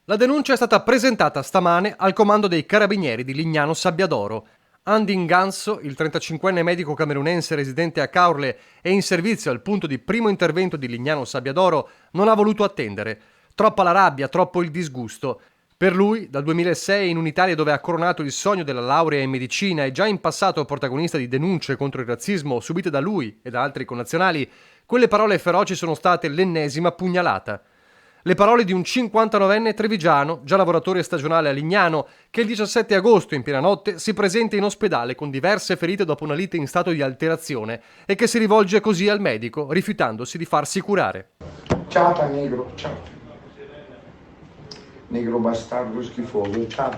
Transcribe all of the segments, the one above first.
La denuncia è stata presentata stamane al comando dei carabinieri di Lignano Sabbiadoro. Andy Nganso, il 35enne medico camerunense residente a Caorle e in servizio al punto di primo intervento di Lignano Sabbiadoro, non ha voluto attendere. Troppa la rabbia, troppo il disgusto. Per lui, dal 2006 in un'Italia dove ha coronato il sogno della laurea in medicina e già in passato protagonista di denunce contro il razzismo subite da lui e da altri connazionali, quelle parole feroci sono state l'ennesima pugnalata. Le parole di un 59enne trevigiano, già lavoratore stagionale a Lignano, che il 17 agosto in piena notte si presenta in ospedale con diverse ferite dopo una lite in stato di alterazione e che si rivolge così al medico, rifiutandosi di farsi curare. Ciao negro, ciao. Negro bastardo schifoso, ciao.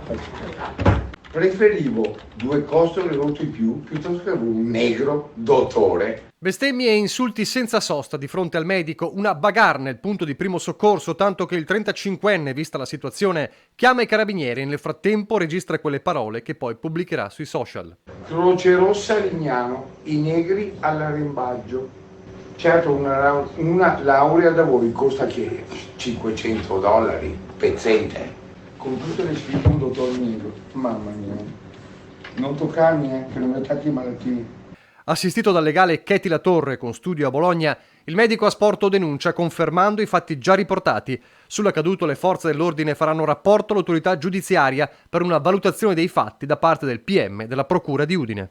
Preferivo 2 costole rotte in più piuttosto che un negro dottore. Bestemmie e insulti senza sosta di fronte al medico, una bagarre nel punto di primo soccorso, tanto che il 35enne, vista la situazione, chiama i carabinieri e nel frattempo registra quelle parole che poi pubblicherà sui social. Croce Rossa Lignano, i negri all'arrembaggio. Certo, una laurea da voi costa che $500, pezzente. Con tutte le scritte un dottore negro, mamma mia. Non toccarmi, che non mi attacchi i malattie. Assistito dal legale Cheti La Torre con studio a Bologna, il medico ha sporto denuncia confermando i fatti già riportati. Sull'accaduto le forze dell'ordine faranno rapporto all'autorità giudiziaria per una valutazione dei fatti da parte del PM della Procura di Udine.